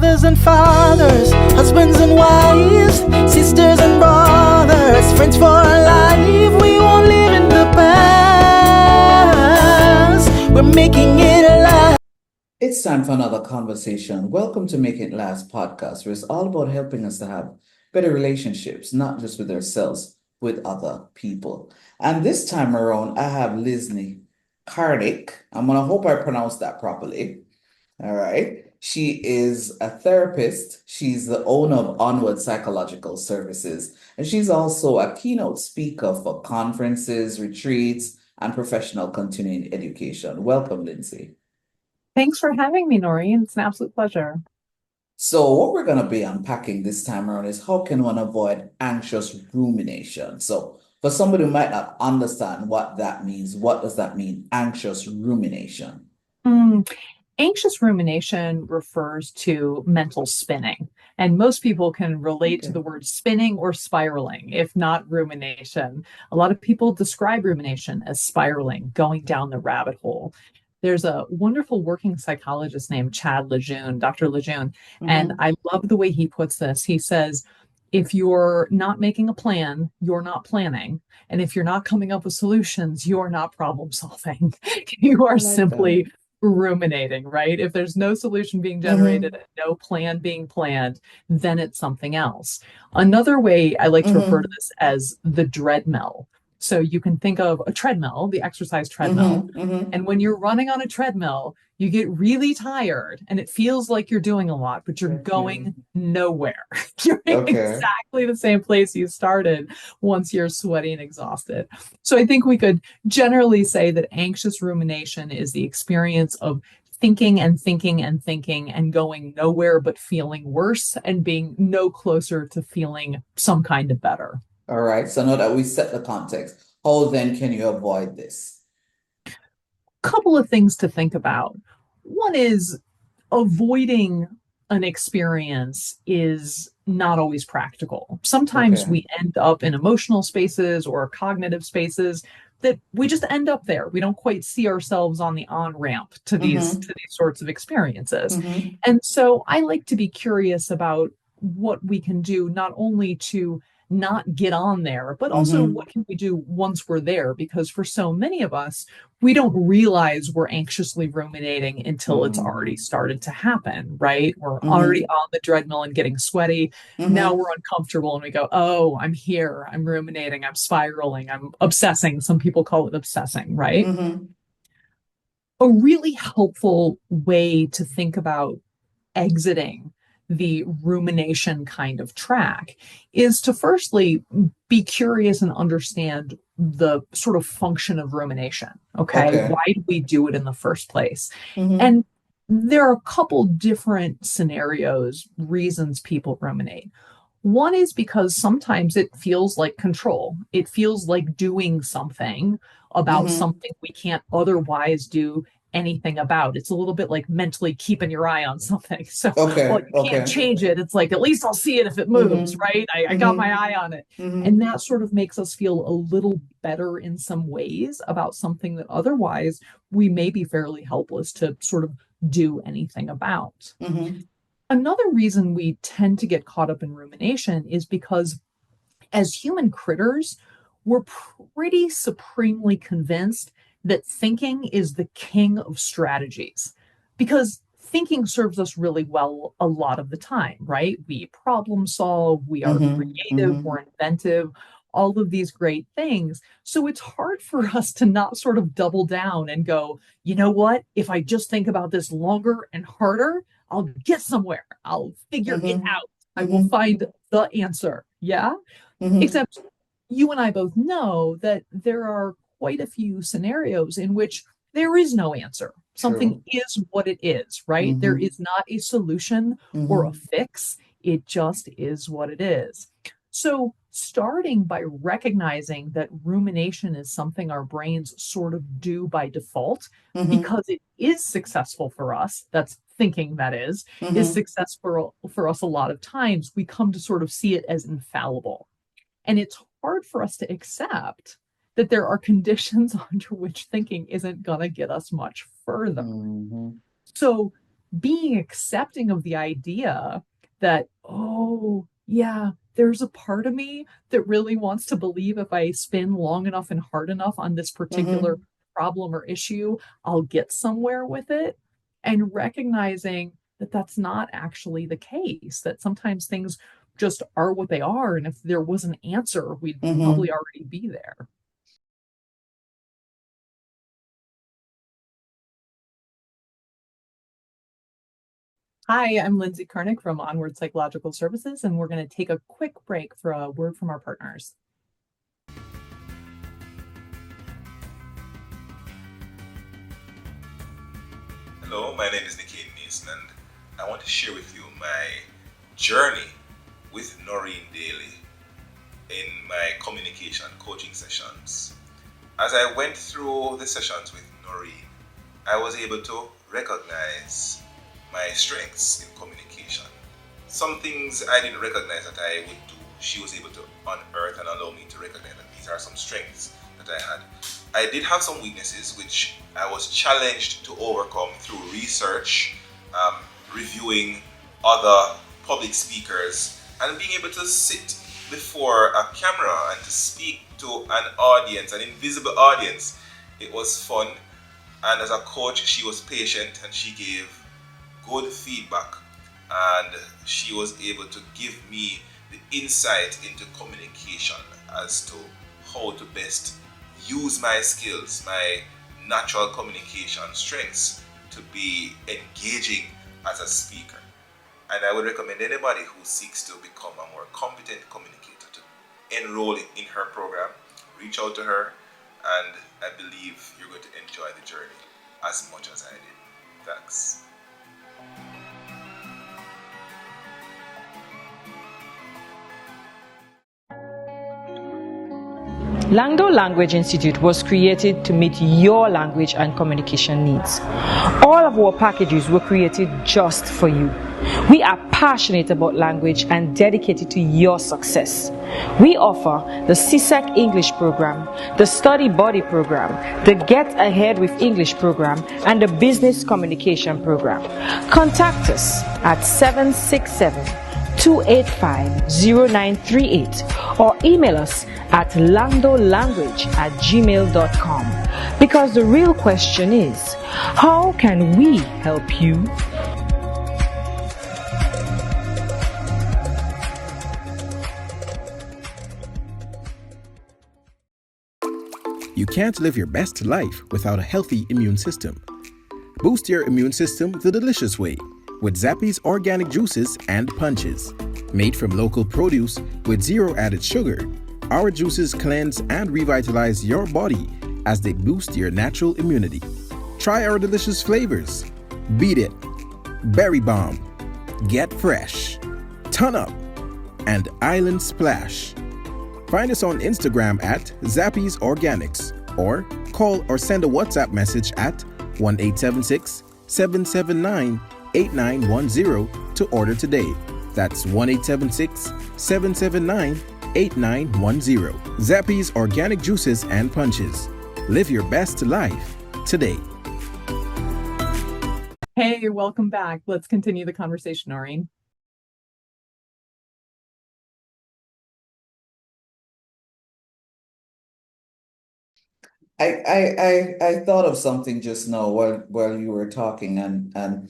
mothers and fathers, husbands and wives, sisters and brothers, friends for life. We won't live in the past. We're making it alive. It's time for another conversation. Welcome to Make It Last podcast, where it's all about helping us to have better relationships, not just with ourselves, with other people. And this time around, I have Lindsey Carnick. Hope I pronounced that properly. All right. She is a therapist. She's the owner of Onward Psychological Services, and she's also a keynote speaker for conferences, retreats, and professional continuing education. Welcome, Lindsey. Thanks for having me, Noreen. It's an absolute pleasure. So what we're going to be unpacking this time around is how can one avoid anxious rumination? So for somebody who might not understand what that means, what does that mean, anxious rumination? Anxious rumination refers to mental spinning, and most people can relate to the word spinning or spiraling, if not rumination. A lot of people describe rumination as spiraling, going down the rabbit hole. There's a wonderful working psychologist named Chad Lejeune, Dr. Lejeune, and I love the way he puts this. He says, if you're not making a plan, you're not planning. And if you're not coming up with solutions, you're not problem solving. You are simply ruminating, right? If there's no solution being generated, no plan being planned, then it's something else. Another way I like to refer to this as the treadmill. So you can think of a treadmill, the exercise treadmill. And when you're running on a treadmill, you get really tired and it feels like you're doing a lot, but you're going nowhere. You're in exactly the same place you started once you're sweaty and exhausted. So I think we could generally say that anxious rumination is the experience of thinking and thinking and thinking and going nowhere but feeling worse and being no closer to feeling some kind of better. All right. So now that we set the context, how then can you avoid this? Couple of things to think about. One is avoiding an experience is not always practical. Sometimes we end up in emotional spaces or cognitive spaces that we just end up there. We don't quite see ourselves on the on-ramp to these sorts of experiences. And so I like to be curious about what we can do, not only to not get on there, but also what can we do once we're there? Because for so many of us, we don't realize we're anxiously ruminating until it's already started to happen, right? We're already on the treadmill and getting sweaty. Now we're uncomfortable and we go, oh, I'm here. I'm ruminating. I'm spiraling. I'm obsessing. Some people call it obsessing, right? A really helpful way to think about exiting the rumination kind of track is to firstly be curious and understand the sort of function of rumination. Okay. Why do we do it in the first place? And there are a couple different scenarios, reasons people ruminate. One is because sometimes it feels like control. It feels like doing something about something we can't otherwise do anything about. It's a little bit like mentally keeping your eye on something. So you can't change it. It's like, at least I'll see it if it moves, right? I got my eye on it. And that sort of makes us feel a little better in some ways about something that otherwise we may be fairly helpless to sort of do anything about. Another reason we tend to get caught up in rumination is because as human critters, we're pretty supremely convinced that thinking is the king of strategies, because thinking serves us really well a lot of the time, right? We problem solve, we are creative, we're inventive, all of these great things. So it's hard for us to not sort of double down and go, you know what? If I just think about this longer and harder, I'll get somewhere. I'll figure it out. I will find the answer. Yeah. Except you and I both know that there are quite a few scenarios in which there is no answer. Something is what it is, right? There is not a solution or a fix. It just is what it is. So starting by recognizing that rumination is something our brains sort of do by default because it is successful for us, that's thinking that is successful for us a lot of times, we come to sort of see it as infallible. And it's hard for us to accept that there are conditions under which thinking isn't going to get us much further. So being accepting of the idea that, oh, yeah, there's a part of me that really wants to believe if I spin long enough and hard enough on this particular problem or issue, I'll get somewhere with it. And recognizing that that's not actually the case, that sometimes things just are what they are. And if there was an answer, we'd probably already be there. Hi, I'm Lindsey Carnick from Onward Psychological Services, and we're going to take a quick break for a word from our partners. Hello, my name is Nicky Mason, and I want to share with you my journey with Noreen daily in my communication coaching sessions. As I went through the sessions with Noreen, I was able to recognize my strengths in communication. Some things I didn't recognize that I would do, she was able to unearth and allow me to recognize that these are some strengths that I had. I did have some weaknesses which I was challenged to overcome through research, reviewing other public speakers, and being able to sit before a camera and to speak to an audience, an invisible audience. It was fun, and as a coach, she was patient and she gave good feedback, and she was able to give me the insight into communication as to how to best use my skills, my natural communication strengths to be engaging as a speaker. And I would recommend anybody who seeks to become a more competent communicator to enroll in her program. Reach out to her, and I believe you're going to enjoy the journey as much as I did. Thanks. Langdo Language Institute was created to meet your language and communication needs. All of our packages were created just for you. We are passionate about language and dedicated to your success. We offer the CSEC English program, the Study Buddy program, the Get Ahead with English program, and the Business Communication program. Contact us at 767-285-0938 or email us at landolanguage@gmail.com, because the real question is, how can we help you? You can't live your best life without a healthy immune system. Boost your immune system the delicious way with Zappy's organic juices and punches. Made from local produce with zero added sugar, our juices cleanse and revitalize your body as they boost your natural immunity. Try our delicious flavors: Beat It, Berry Bomb, Get Fresh, Ton Up, and Island Splash. Find us on Instagram at Zappy's Organics, or call or send a WhatsApp message at 1-876-779-8910 to order today. That's 1-876-779-8910. Zappy's Organic Juices and Punches. Live your best life today. Hey, welcome back. Let's continue the conversation, Noreen. I thought of something just now while you were talking, and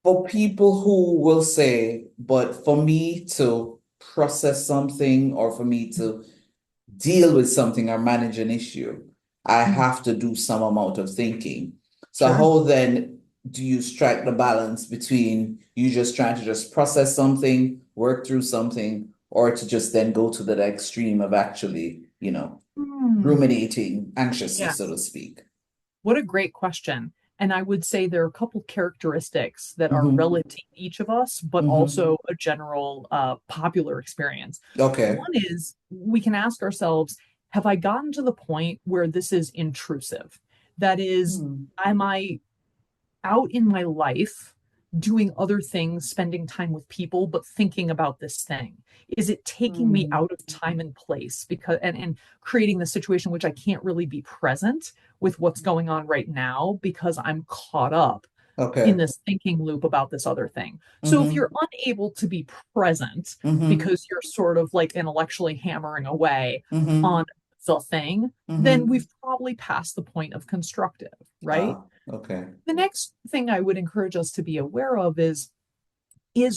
for people who will say, but for me to process something or for me to deal with something or manage an issue, I have to do some amount of thinking. So Sure. how then do you strike the balance between you just trying to just process something, work through something, or to just then go to the extreme of actually, ruminating, anxiousness, so to speak? What a great question. And I would say there are a couple characteristics that are relative to each of us, but also a general popular experience. Okay. One is, we can ask ourselves, have I gotten to the point where this is intrusive? That is, am I out in my life doing other things, spending time with people, but thinking about this thing? Is it taking me out of time and place because and creating the situation in which I can't really be present with what's going on right now because I'm caught up Okay. in this thinking loop about this other thing. So if Mm-hmm. you're unable to be present Mm-hmm. because you're sort of like intellectually hammering away Mm-hmm. on the thing, then Mm-hmm. we've probably passed the point of constructive, right? Ah, okay. The next thing I would encourage us to be aware of is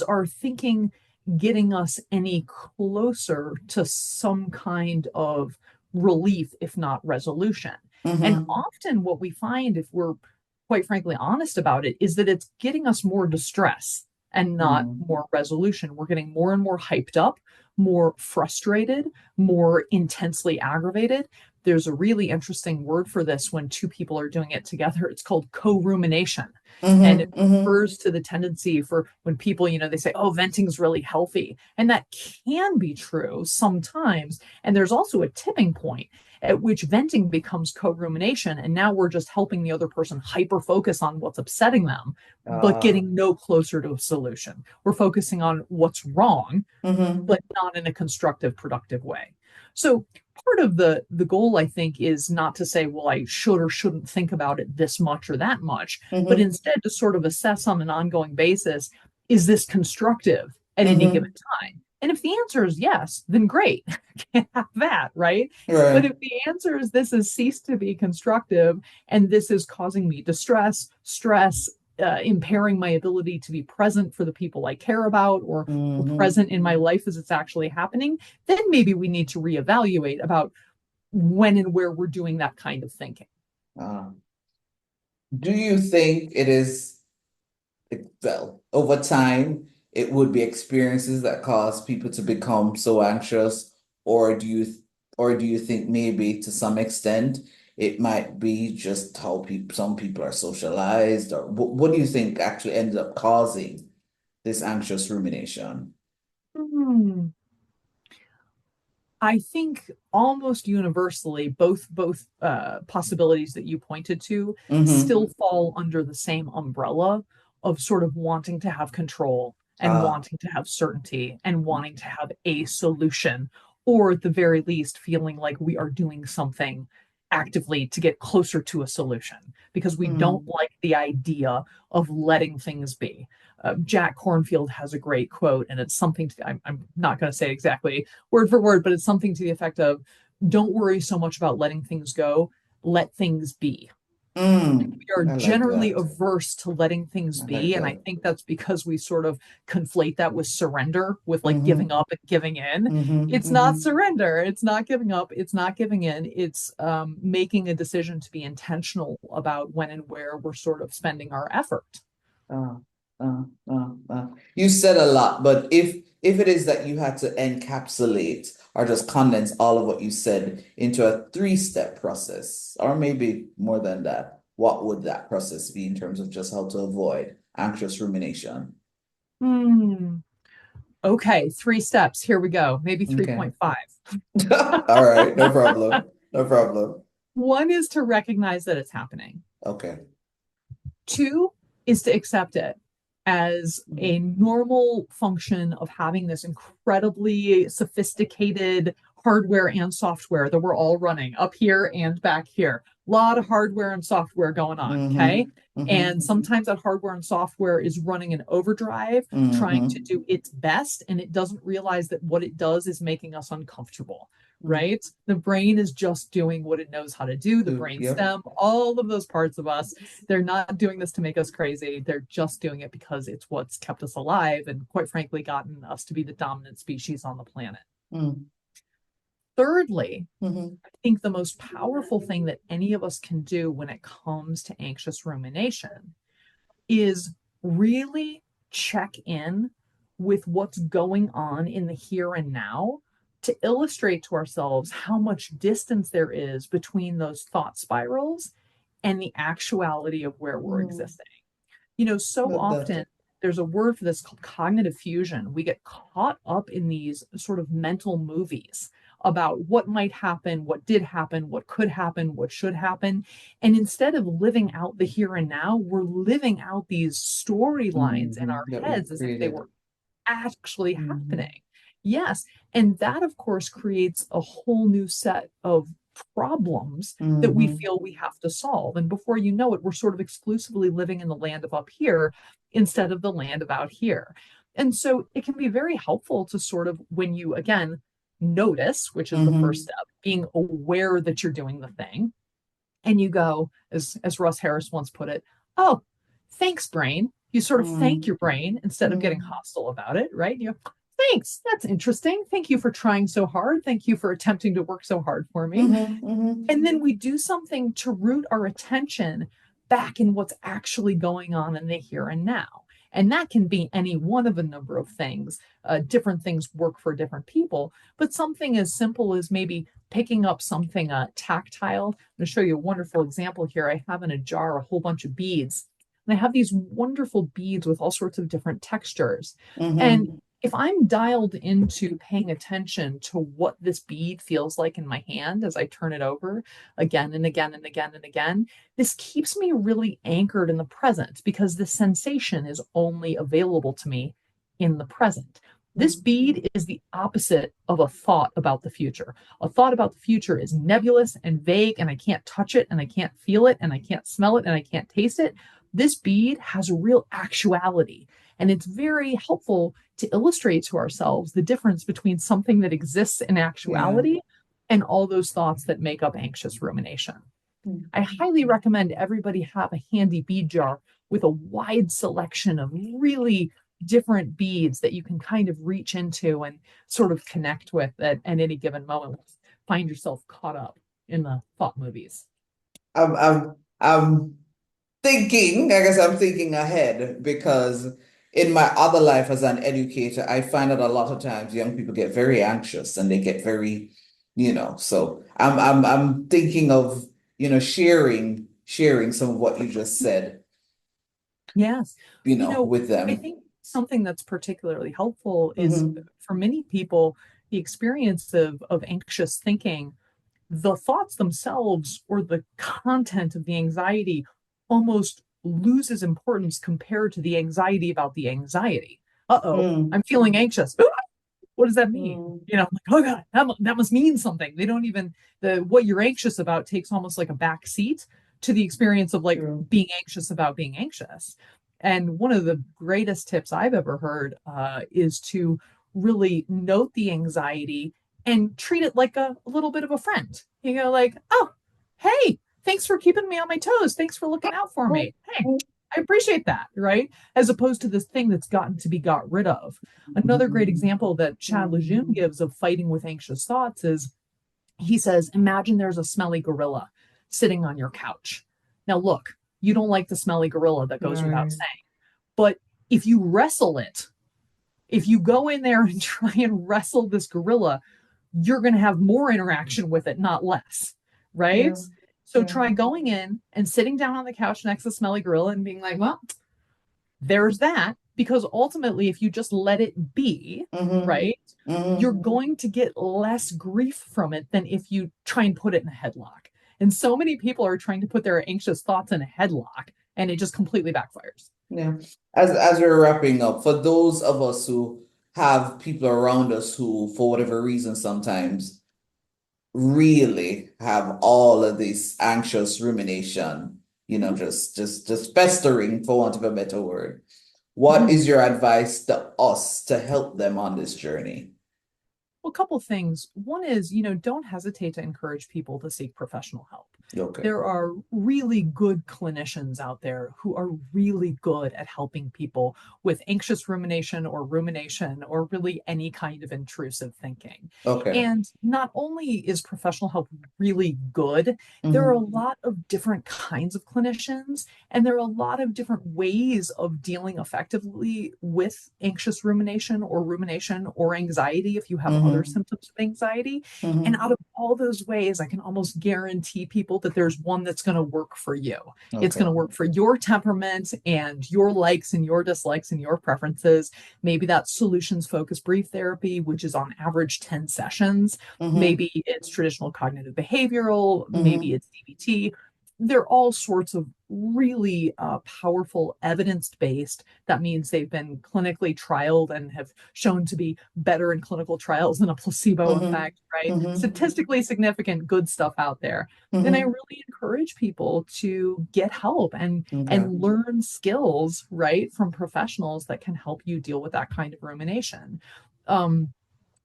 our thinking getting us any closer to some kind of relief, if not resolution? And Mm-hmm. often what we find, if we're quite frankly honest about it, is that it's getting us more distress and not Mm-hmm. more resolution. We're getting more and more hyped up, more frustrated, more intensely aggravated. There's a really interesting word for this when two people are doing it together. It's called co-rumination. And it Mm-hmm. Mm-hmm. refers to the tendency for when people, they say, oh, venting's really healthy. And that can be true sometimes. And there's also a tipping point at which venting becomes co-rumination. And now we're just helping the other person hyper focus on what's upsetting them, but Ah. getting no closer to a solution. We're focusing on what's wrong, Mm-hmm. but not in a constructive, productive way. So part of the goal, I think, is not to say, well, I should or shouldn't think about it this much or that much, but Mm-hmm. instead to sort of assess on an ongoing basis, is this constructive at any given Mm-hmm. time? And if the answer is yes, then great, can't have that, right? But Right. if the answer is this has ceased to be constructive and this is causing me distress, stress, impairing my ability to be present for the people I care about or Mm-hmm. present in my life as it's actually happening, then maybe we need to reevaluate about when and where we're doing that kind of thinking. Ah. Do you think it is, well, over time, it would be experiences that cause people to become so anxious, or do you think maybe to some extent it might be just how some people are socialized, or what do you think actually ended up causing this anxious rumination? Hmm. I think almost universally, both possibilities that you pointed to Mm-hmm. still fall under the same umbrella of sort of wanting to have control and Ah. wanting to have certainty and wanting to have a solution, or at the very least, feeling like we are doing something actively to get closer to a solution because we don't Mm-hmm. like the idea of letting things be. Jack Cornfield has a great quote, and it's something I'm not going to say exactly word for word, but it's something to the effect of don't worry so much about letting things go, let things be. We are I like generally that. averse to letting things I like be. And I that. think that's because we sort of conflate that with surrender, with like Mm-hmm. giving up and giving in. Mm-hmm. It's not Mm-hmm. surrender. It's not giving up. It's not giving in. It's making a decision to be intentional about when and where we're sort of spending our effort. Uh, You said a lot, but if it is that you had to encapsulate or just condense all of what you said into a three-step process, or maybe more than that, what would that process be in terms of just how to avoid anxious rumination? Hmm. Okay, 3 steps. Here we go. Maybe Okay. 3.5. All right, no problem. No problem. One is to recognize that it's happening. Okay. Two is to accept it as a normal function of having this incredibly sophisticated hardware and software that we're all running up here and back here. A lot of hardware and software going on. Okay. Mm-hmm. Mm-hmm. And sometimes that hardware and software is running in overdrive, trying to Mm-hmm. do its best, and it doesn't realize that what it does is making us uncomfortable, right? The brain is just doing what it knows how to do, the brain Yep. stem, all of those parts of us. They're not doing this to make us crazy. They're just doing it because it's what's kept us alive and, quite frankly, gotten us to be the dominant species on the planet. Mm-hmm. Thirdly, Mm-hmm. I think the most powerful thing that any of us can do when it comes to anxious rumination is really check in with what's going on in the here and now to illustrate to ourselves how much distance there is between those thought spirals and the actuality of where we're existing. So Love that. often there's a word for this called cognitive fusion. We get caught up in these sort of mental movies about what might happen, what did happen, what could happen, what should happen. And instead of living out the here and now, we're living out these storylines in our That we've heads as if they created. were actually Mm-hmm. happening. Yes. And that, of course, creates a whole new set of problems that we feel we have to solve. And before you know it, we're sort of exclusively living in the land of up here instead of the land of out here. And so it can be very helpful to sort of, when you, again, notice, which is the first step, being aware that you're doing the thing. And you go, as Russ Harris once put it, oh, thanks, brain. You sort of thank your brain instead of getting hostile about it, right? You go, thanks, that's interesting. Thank you for trying so hard. Thank you for attempting to work so hard for me. And then we do something to root our attention back in what's actually going on in the here and now. And that can be any one of a number of things. Different things work for different people, but something as simple as maybe picking up something tactile. I'm going to show you a wonderful example here. I have in a jar a whole bunch of beads. And I have these wonderful beads with all sorts of different textures. And if I'm dialed into paying attention to what this bead feels like in my hand as I turn it over again and again and again and again, this keeps me really anchored in the present because the sensation is only available to me in the present. This bead is the opposite of a thought about the future. A thought about the future is nebulous and vague, and I can't touch it, and I can't feel it, and I can't smell it, and I can't taste it. This bead has real actuality, and it's very helpful to illustrate to ourselves the difference between something that exists in actuality and all those thoughts that make up anxious rumination. I highly recommend everybody have a handy bead jar with a wide selection of really different beads that you can kind of reach into and sort of connect with at any given moment. Find yourself caught up in the thought movies. I'm thinking, I guess I'm thinking ahead because in my other life as an educator, I find that a lot of times young people get very anxious and they get very, so I'm thinking of, sharing some of what you just said. Yes. With them. I think something that's particularly helpful is for many people, the experience of anxious thinking, the thoughts themselves or the content of the anxiety almost loses importance compared to the anxiety about the anxiety. I'm feeling anxious. What does that mean? Like, oh God, that must mean something. They don't even, what you're anxious about takes almost like a back seat to the experience of like being anxious about being anxious. And one of the greatest tips I've ever heard is to really note the anxiety and treat it like a little bit of a friend. You go like, oh, hey, thanks for keeping me on my toes. Thanks for looking out for me. Hey, I appreciate that, right? As opposed to this thing that's gotten to be got rid of. Another great example that Chad Lejeune gives of fighting with anxious thoughts is, he says, imagine there's a smelly gorilla sitting on your couch. Now look, you don't like the smelly gorilla, that goes without saying. But if you wrestle it, if you go in there and try and wrestle this gorilla, you're going to have more interaction with it, not less, right? So try going in and sitting down on the couch next to the smelly gorilla and being like, well, there's that. Because ultimately, if you just let it be, right, you're going to get less grief from it than if you try and put it in a headlock. And so many people are trying to put their anxious thoughts in a headlock, and it just completely backfires. Yeah. As we're wrapping up, for those of us who have people around us who, for whatever reason, sometimes really have all of this anxious rumination, just festering, for want of a better word. What is your advice to us to help them on this journey? Well, a couple of things. One is, don't hesitate to encourage people to seek professional help. Okay. There are really good clinicians out there who are really good at helping people with anxious rumination or really any kind of intrusive thinking. Okay. And not only is professional help really good, there are a lot of different kinds of clinicians, and there are a lot of different ways of dealing effectively with anxious rumination or anxiety if you have other symptoms of anxiety. And out of all those ways, I can almost guarantee people that there's one that's going to work for you. Okay. It's going to work for your temperament and your likes and your dislikes and your preferences. Maybe that's solutions focused brief therapy, which is on average 10 sessions. Maybe it's traditional cognitive behavioral. Maybe it's DBT. there are all sorts of really powerful evidence-based. That means they've been clinically trialed and have shown to be better in clinical trials than a placebo effect, right? Statistically significant good stuff out there. Then I really encourage people to get help and learn skills, right, from professionals that can help you deal with that kind of rumination.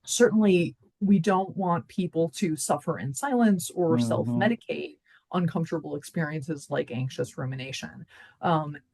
Certainly, we don't want people to suffer in silence or self-medicate uncomfortable experiences like anxious rumination.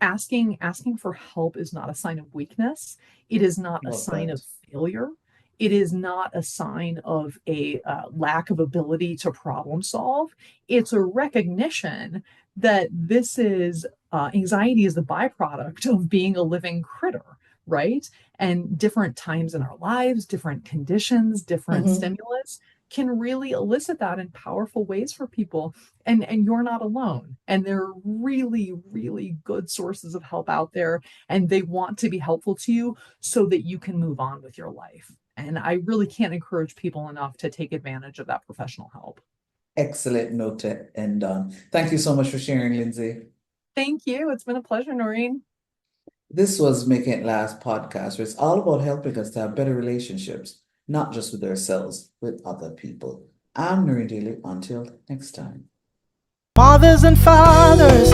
Asking for help is not a sign of weakness. It is not a sign of failure. It is not a sign of a lack of ability to problem solve. It's a recognition that this is anxiety is the byproduct of being a living critter, right? And different times in our lives, different conditions, different stimulus can really elicit that in powerful ways for people. And you're not alone. And there are really, really good sources of help out there, and they want to be helpful to you so that you can move on with your life. And I really can't encourage people enough to take advantage of that professional help. Excellent note to end on. Thank you so much for sharing, Lindsey. Thank you. It's been a pleasure, Noreen. This was Making It Last podcast, where it's all about helping us to have better relationships, not just with ourselves, with other people. I'm Noreen Daly. Until next time. Mothers and fathers,